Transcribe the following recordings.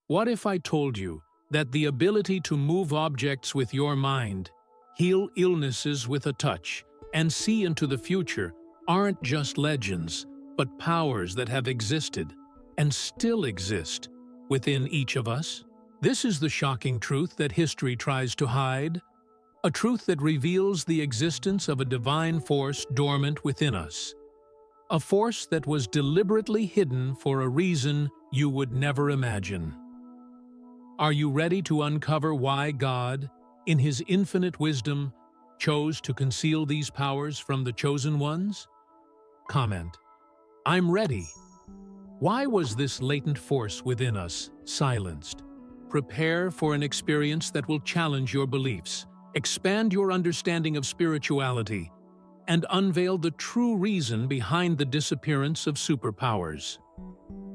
What if I told you that the ability to move objects with your mind, heal illnesses with a touch, and see into the future aren't just legends, but powers that have existed and still exist within each of us? This is the shocking truth that history tries to hide, a truth that reveals the existence of a divine force dormant within us, a force that was deliberately hidden for a reason you would never imagine. Are you ready to uncover why God, in His infinite wisdom, chose to conceal these powers from the chosen ones? Comment: I'm ready. Why was this latent force within us silenced? Prepare for an experience that will challenge your beliefs, expand your understanding of spirituality, and unveil the true reason behind the disappearance of superpowers.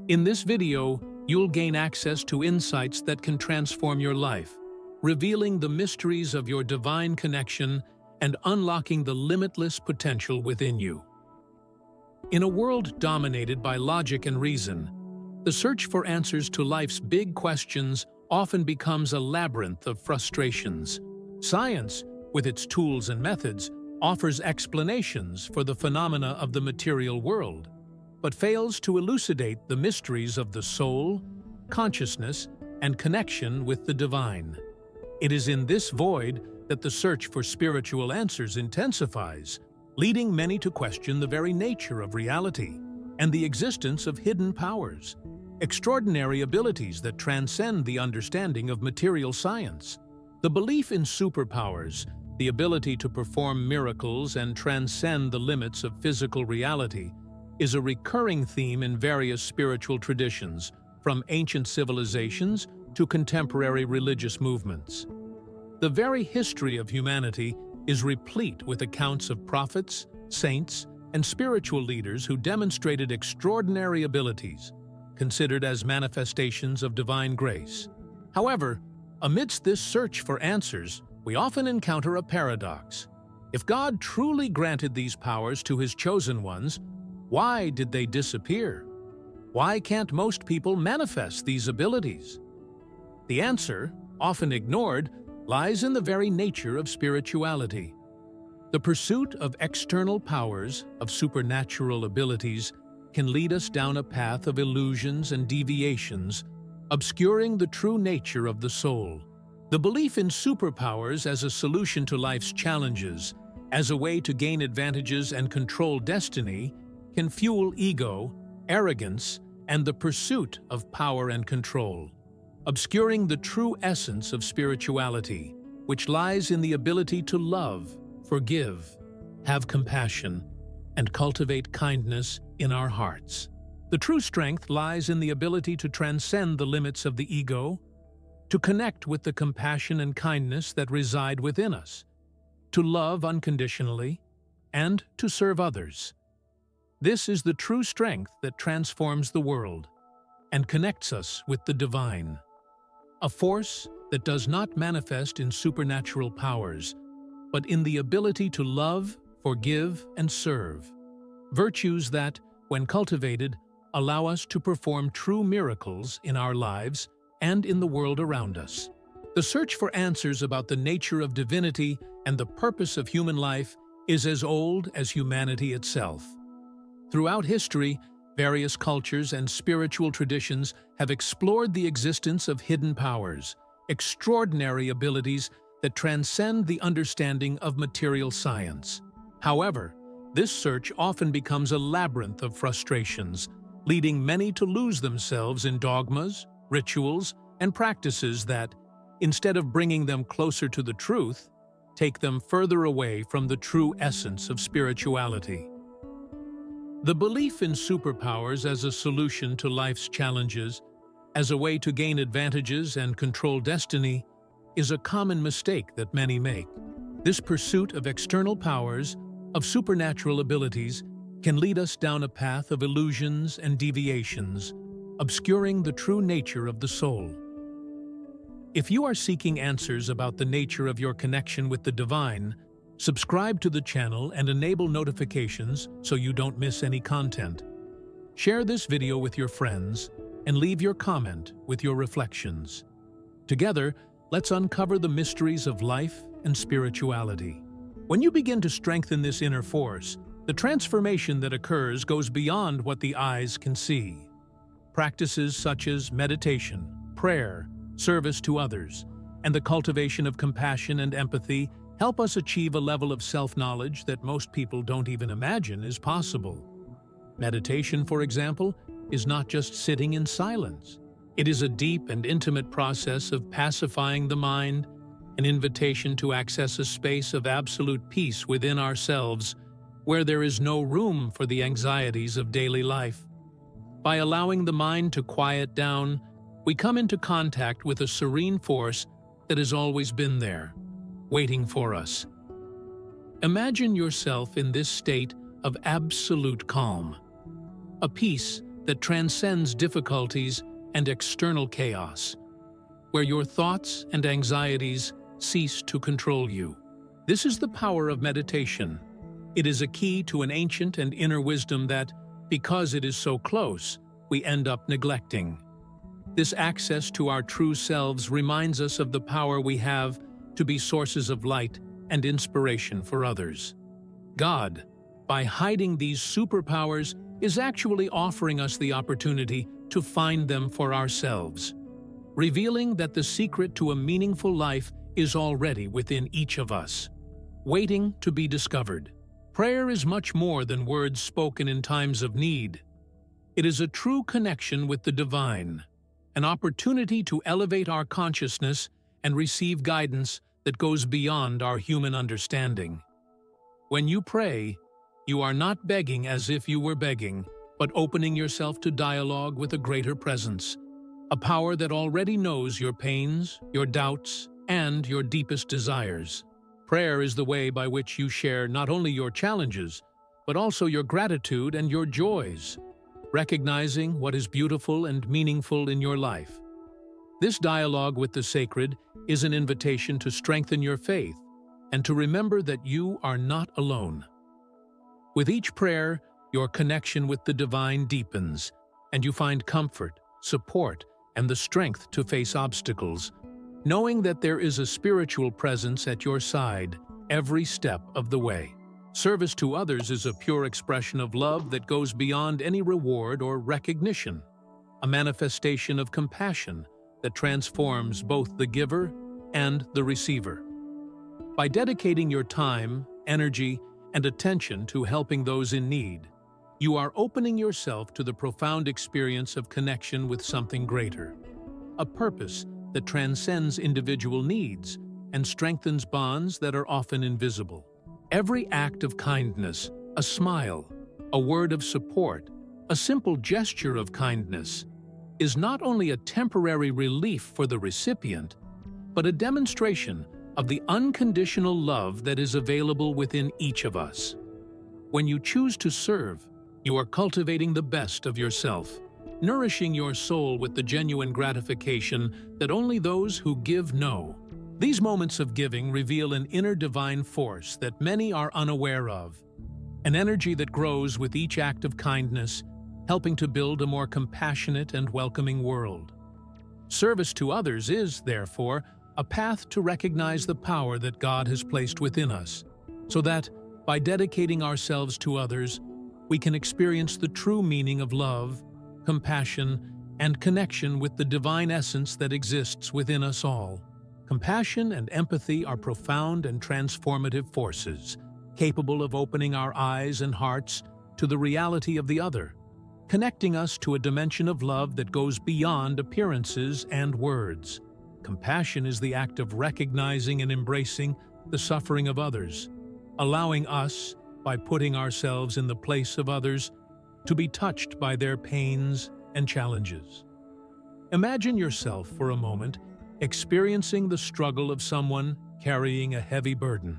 In this video, you'll gain access to insights that can transform your life, revealing the mysteries of your divine connection and unlocking the limitless potential within you. In a world dominated by logic and reason, the search for answers to life's big questions often becomes a labyrinth of frustrations. Science, with its tools and methods, offers explanations for the phenomena of the material world, but fails to elucidate the mysteries of the soul, consciousness, and connection with the divine. It is in this void that the search for spiritual answers intensifies, leading many to question the very nature of reality and the existence of hidden powers, extraordinary abilities that transcend the understanding of material science. The belief in superpowers, the ability to perform miracles and transcend the limits of physical reality, is a recurring theme in various spiritual traditions, from ancient civilizations to contemporary religious movements. The very history of humanity is replete with accounts of prophets, saints, and spiritual leaders who demonstrated extraordinary abilities, considered as manifestations of divine grace. However, amidst this search for answers, we often encounter a paradox. If God truly granted these powers to His chosen ones, why did they disappear? Why can't most people manifest these abilities? The answer, often ignored, lies in the very nature of spirituality. The pursuit of external powers, of supernatural abilities, can lead us down a path of illusions and deviations, obscuring the true nature of the soul. The belief in superpowers as a solution to life's challenges, as a way to gain advantages and control destiny, can fuel ego, arrogance, and the pursuit of power and control, obscuring the true essence of spirituality, which lies in the ability to love, forgive, have compassion, and cultivate kindness in our hearts. The true strength lies in the ability to transcend the limits of the ego, to connect with the compassion and kindness that reside within us, to love unconditionally, and to serve others. This is the true strength that transforms the world and connects us with the divine, a force that does not manifest in supernatural powers, but in the ability to love, forgive, and serve. Virtues that, when cultivated, allow us to perform true miracles in our lives and in the world around us. The search for answers about the nature of divinity and the purpose of human life is as old as humanity itself. Throughout history, various cultures and spiritual traditions have explored the existence of hidden powers, extraordinary abilities that transcend the understanding of material science. However, this search often becomes a labyrinth of frustrations, leading many to lose themselves in dogmas, rituals, and practices that, instead of bringing them closer to the truth, take them further away from the true essence of spirituality. The belief in superpowers as a solution to life's challenges, as a way to gain advantages and control destiny, is a common mistake that many make. This pursuit of external powers, of supernatural abilities, can lead us down a path of illusions and deviations, obscuring the true nature of the soul. If you are seeking answers about the nature of your connection with the divine, subscribe to the channel and enable notifications so you don't miss any content. Share this video with your friends, and leave your comment with your reflections. Together, let's uncover the mysteries of life and spirituality. When you begin to strengthen this inner force, the transformation that occurs goes beyond what the eyes can see. Practices such as meditation, prayer, service to others, and the cultivation of compassion and empathy help us achieve a level of self-knowledge that most people don't even imagine is possible. Meditation, for example, is not just sitting in silence. It is a deep and intimate process of pacifying the mind, an invitation to access a space of absolute peace within ourselves, where there is no room for the anxieties of daily life. By allowing the mind to quiet down, we come into contact with a serene force that has always been there, waiting for us. Imagine yourself in this state of absolute calm, a peace that transcends difficulties and external chaos, where your thoughts and anxieties cease to control you. This is the power of meditation. It is a key to an ancient and inner wisdom that, because it is so close, we end up neglecting. This access to our true selves reminds us of the power we have to be sources of light and inspiration for others. God, by hiding these superpowers, is actually offering us the opportunity to find them for ourselves, revealing that the secret to a meaningful life is already within each of us, waiting to be discovered. Prayer is much more than words spoken in times of need. It is a true connection with the divine, an opportunity to elevate our consciousness and receive guidance that goes beyond our human understanding. When you pray, you are not begging as if you were begging, but opening yourself to dialogue with a greater presence, a power that already knows your pains, your doubts, and your deepest desires. Prayer is the way by which you share not only your challenges, but also your gratitude and your joys, recognizing what is beautiful and meaningful in your life. This dialogue with the sacred is an invitation to strengthen your faith and to remember that you are not alone. With each prayer, your connection with the divine deepens, and you find comfort, support, and the strength to face obstacles, knowing that there is a spiritual presence at your side every step of the way. Service to others is a pure expression of love that goes beyond any reward or recognition, a manifestation of compassion that transforms both the giver and the receiver. By dedicating your time, energy, and attention to helping those in need, you are opening yourself to the profound experience of connection with something greater, a purpose that transcends individual needs and strengthens bonds that are often invisible. Every act of kindness, a smile, a word of support, a simple gesture of kindness, is not only a temporary relief for the recipient, but a demonstration of the unconditional love that is available within each of us. When you choose to serve, you are cultivating the best of yourself, nourishing your soul with the genuine gratification that only those who give know. These moments of giving reveal an inner divine force that many are unaware of, an energy that grows with each act of kindness, helping to build a more compassionate and welcoming world. Service to others is, therefore, a path to recognize the power that God has placed within us, so that, by dedicating ourselves to others, we can experience the true meaning of love, compassion, and connection with the divine essence that exists within us all. Compassion and empathy are profound and transformative forces, capable of opening our eyes and hearts to the reality of the other, connecting us to a dimension of love that goes beyond appearances and words. Compassion is the act of recognizing and embracing the suffering of others, allowing us, by putting ourselves in the place of others, to be touched by their pains and challenges. Imagine yourself for a moment experiencing the struggle of someone carrying a heavy burden.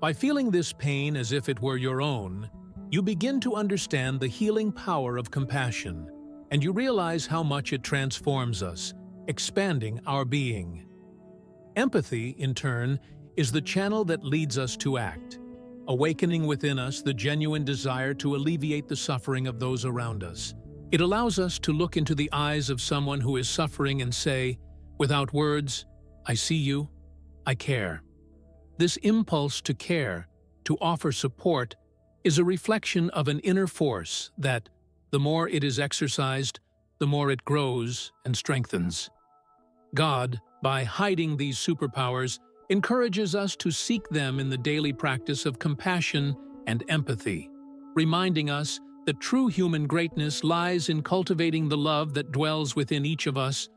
By feeling this pain as if it were your own, you begin to understand the healing power of compassion, and you realize how much it transforms us, expanding our being. Empathy, in turn, is the channel that leads us to act, awakening within us the genuine desire to alleviate the suffering of those around us. It allows us to look into the eyes of someone who is suffering and say, without words, "I see you, I care." This impulse to care, to offer support, is a reflection of an inner force that, the more it is exercised, the more it grows and strengthens. God, by hiding these superpowers, encourages us to seek them in the daily practice of compassion and empathy, reminding us that true human greatness lies in cultivating the love that dwells within each of us,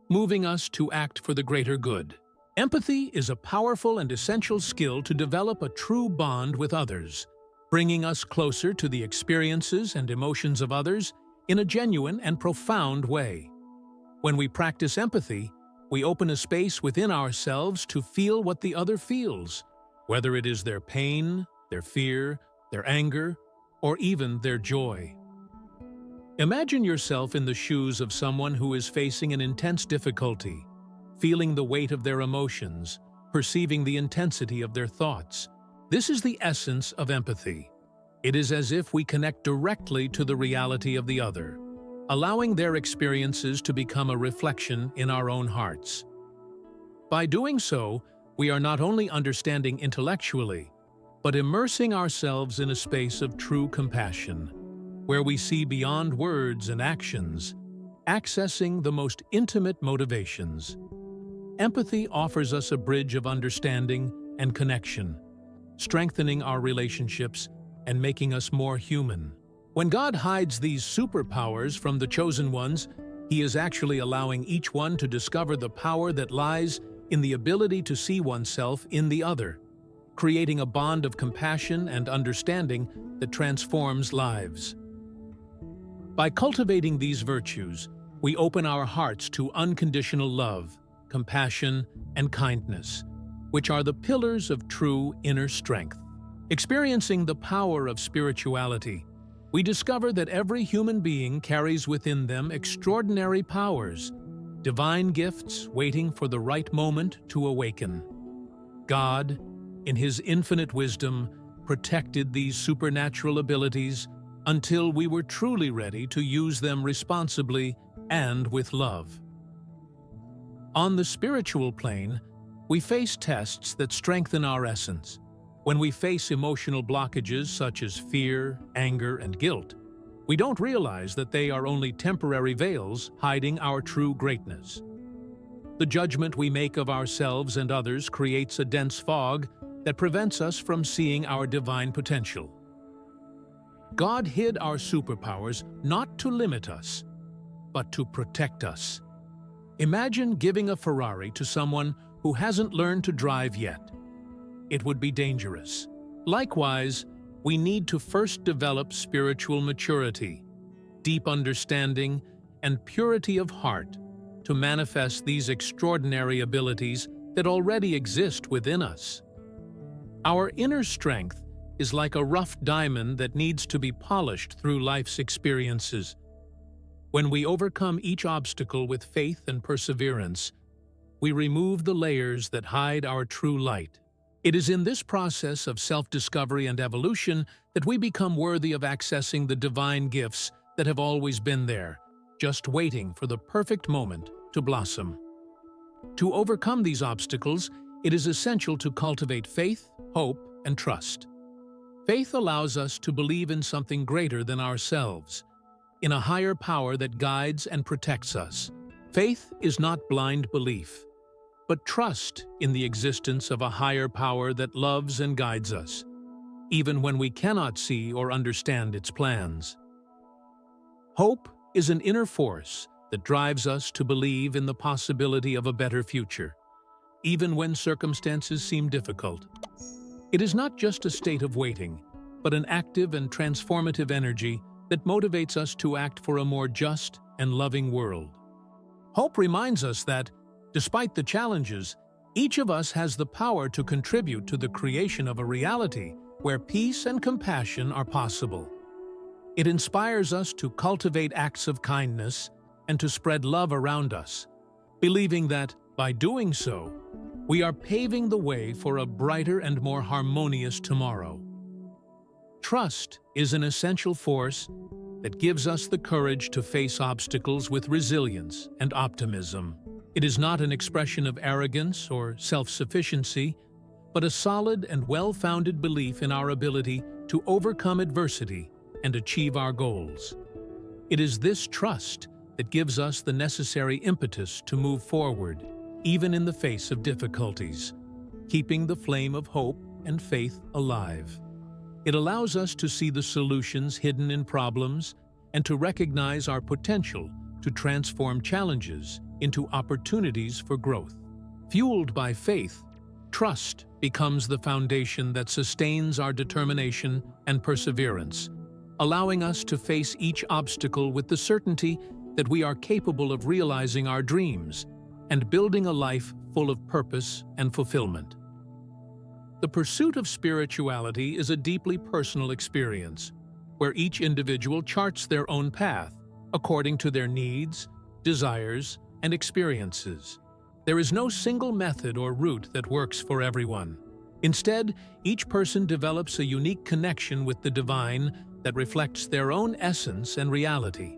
moving us to act for the greater good. Empathy is a powerful and essential skill to develop a true bond with others, bringing us closer to the experiences and emotions of others in a genuine and profound way. When we practice empathy, we open a space within ourselves to feel what the other feels, whether it is their pain, their fear, their anger, or even their joy. Imagine yourself in the shoes of someone who is facing an intense difficulty, feeling the weight of their emotions, perceiving the intensity of their thoughts. This is the essence of empathy. It is as if we connect directly to the reality of the other, allowing their experiences to become a reflection in our own hearts. By doing so, we are not only understanding intellectually, but immersing ourselves in a space of true compassion, where we see beyond words and actions, accessing the most intimate motivations. Empathy offers us a bridge of understanding and connection, strengthening our relationships and making us more human. When God hides these superpowers from the chosen ones, He is actually allowing each one to discover the power that lies in the ability to see oneself in the other, creating a bond of compassion and understanding that transforms lives. By cultivating these virtues, we open our hearts to unconditional love, compassion, and kindness, which are the pillars of true inner strength. Experiencing the power of spirituality, we discover that every human being carries within them extraordinary powers, divine gifts waiting for the right moment to awaken. God, in His infinite wisdom, protected these supernatural abilities until we were truly ready to use them responsibly and with love. On the spiritual plane, we face tests that strengthen our essence. When we face emotional blockages such as fear, anger, and guilt, we don't realize that they are only temporary veils hiding our true greatness. The judgment we make of ourselves and others creates a dense fog that prevents us from seeing our divine potential. God hid our superpowers not to limit us, but to protect us. Imagine giving a Ferrari to someone who hasn't learned to drive yet. It would be dangerous. Likewise, we need to first develop spiritual maturity, deep understanding, and purity of heart to manifest these extraordinary abilities that already exist within us. Our inner strength is like a rough diamond that needs to be polished through life's experiences. When we overcome each obstacle with faith and perseverance, we remove the layers that hide our true light. It is in this process of self-discovery and evolution that we become worthy of accessing the divine gifts that have always been there, just waiting for the perfect moment to blossom. To overcome these obstacles, it is essential to cultivate faith, hope, and trust. Faith allows us to believe in something greater than ourselves, in a higher power that guides and protects us. Faith is not blind belief, but trust in the existence of a higher power that loves and guides us, even when we cannot see or understand its plans. Hope is an inner force that drives us to believe in the possibility of a better future, even when circumstances seem difficult. It is not just a state of waiting, but an active and transformative energy that motivates us to act for a more just and loving world. Hope reminds us that, despite the challenges, each of us has the power to contribute to the creation of a reality where peace and compassion are possible. It inspires us to cultivate acts of kindness and to spread love around us, believing that, by doing so, we are paving the way for a brighter and more harmonious tomorrow. Trust is an essential force that gives us the courage to face obstacles with resilience and optimism. It is not an expression of arrogance or self-sufficiency, but a solid and well-founded belief in our ability to overcome adversity and achieve our goals. It is this trust that gives us the necessary impetus to move forward, even in the face of difficulties, keeping the flame of hope and faith alive. It allows us to see the solutions hidden in problems and to recognize our potential to transform challenges into opportunities for growth. Fueled by faith, trust becomes the foundation that sustains our determination and perseverance, allowing us to face each obstacle with the certainty that we are capable of realizing our dreams and building a life full of purpose and fulfillment. The pursuit of spirituality is a deeply personal experience, where each individual charts their own path according to their needs, desires, and experiences. There is no single method or route that works for everyone. Instead, each person develops a unique connection with the divine that reflects their own essence and reality.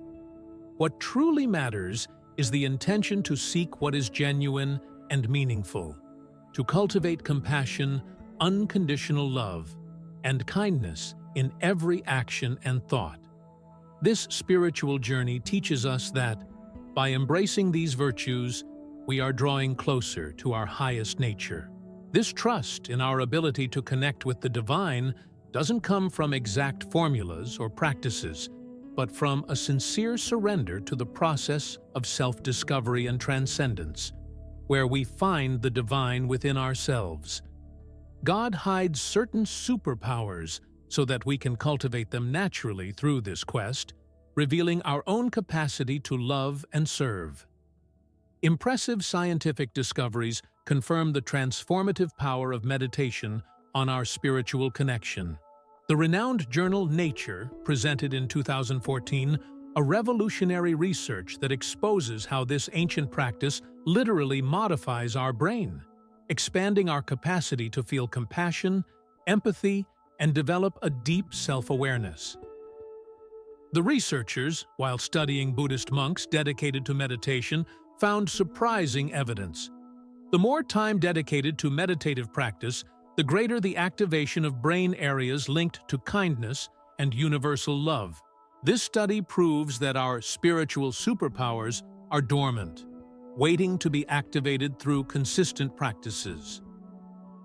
What truly matters is the intention to seek what is genuine and meaningful, to cultivate compassion, unconditional love, and kindness in every action and thought. This spiritual journey teaches us that, by embracing these virtues, we are drawing closer to our highest nature. This trust in our ability to connect with the divine doesn't come from exact formulas or practices, but from a sincere surrender to the process of self-discovery and transcendence, where we find the divine within ourselves. God hides certain superpowers so that we can cultivate them naturally through this quest, revealing our own capacity to love and serve. Impressive scientific discoveries confirm the transformative power of meditation on our spiritual connection. The renowned journal Nature presented in 2014 a revolutionary research that exposes how this ancient practice literally modifies our brain, expanding our capacity to feel compassion, empathy, and develop a deep self-awareness. The researchers, while studying Buddhist monks dedicated to meditation, found surprising evidence. The more time dedicated to meditative practice, the greater the activation of brain areas linked to kindness and universal love. This study proves that our spiritual superpowers are dormant, waiting to be activated through consistent practices.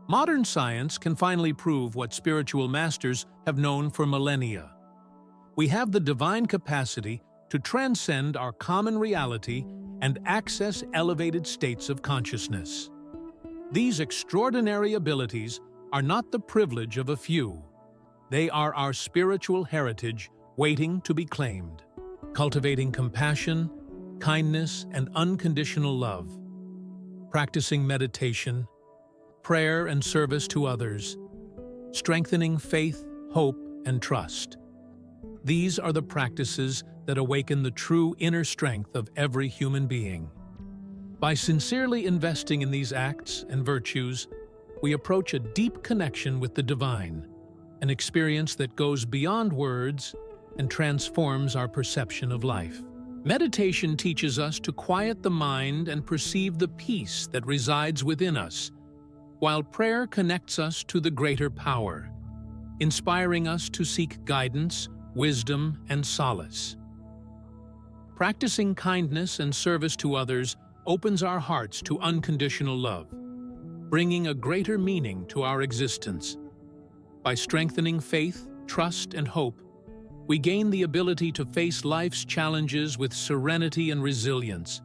Modern science can finally prove what spiritual masters have known for millennia. We have the divine capacity to transcend our common reality and access elevated states of consciousness. These extraordinary abilities are not the privilege of a few. They are our spiritual heritage waiting to be claimed. Cultivating compassion, kindness, and unconditional love. Practicing meditation, prayer and service to others. Strengthening faith, hope, and trust. These are the practices that awaken the true inner strength of every human being. By sincerely investing in these acts and virtues, we approach a deep connection with the divine, an experience that goes beyond words and transforms our perception of life. Meditation teaches us to quiet the mind and perceive the peace that resides within us, while prayer connects us to the greater power, inspiring us to seek guidance, wisdom, and solace. Practicing kindness and service to others opens our hearts to unconditional love, bringing a greater meaning to our existence. By strengthening faith, trust, and hope, we gain the ability to face life's challenges with serenity and resilience,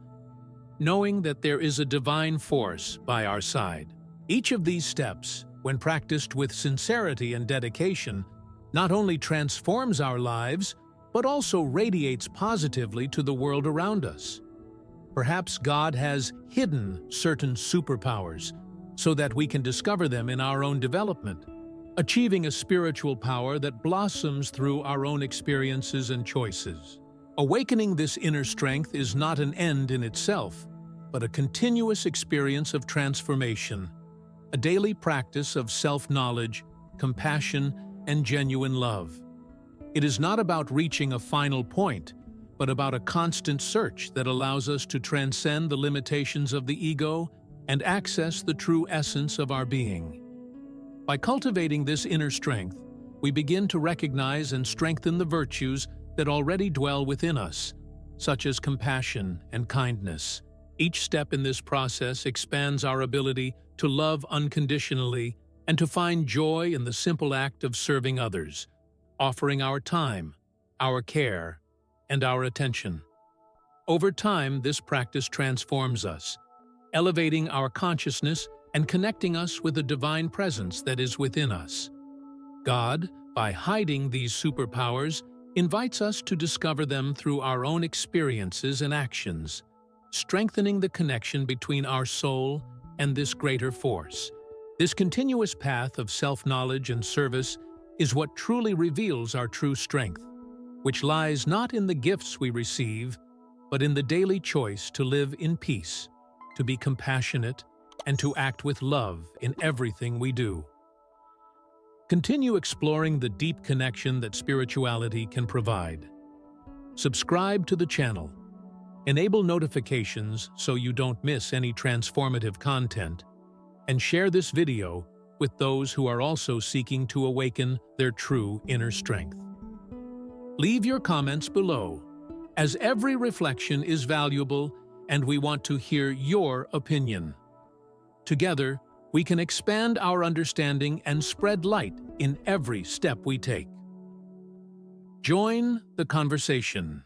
knowing that there is a divine force by our side. Each of these steps, when practiced with sincerity and dedication, not only transforms our lives, but also radiates positively to the world around us. Perhaps God has hidden certain superpowers so that we can discover them in our own development, achieving a spiritual power that blossoms through our own experiences and choices. Awakening this inner strength is not an end in itself, but a continuous experience of transformation, a daily practice of self-knowledge, compassion, and genuine love. It is not about reaching a final point, but about a constant search that allows us to transcend the limitations of the ego and access the true essence of our being. By cultivating this inner strength, we begin to recognize and strengthen the virtues that already dwell within us, such as compassion and kindness. Each step in this process expands our ability to love unconditionally and to find joy in the simple act of serving others, offering our time, our care, and our attention. Over time, this practice transforms us, elevating our consciousness and connecting us with the divine presence that is within us. God, by hiding these superpowers, invites us to discover them through our own experiences and actions, strengthening the connection between our soul and this greater force. This continuous path of self-knowledge and service is what truly reveals our true strength, which lies not in the gifts we receive, but in the daily choice to live in peace, to be compassionate, and to act with love in everything we do. Continue exploring the deep connection that spirituality can provide. Subscribe to the channel. Enable notifications so you don't miss any transformative content, and share this video with those who are also seeking to awaken their true inner strength. Leave your comments below, as every reflection is valuable and we want to hear your opinion. Together, we can expand our understanding and spread light in every step we take. Join the conversation.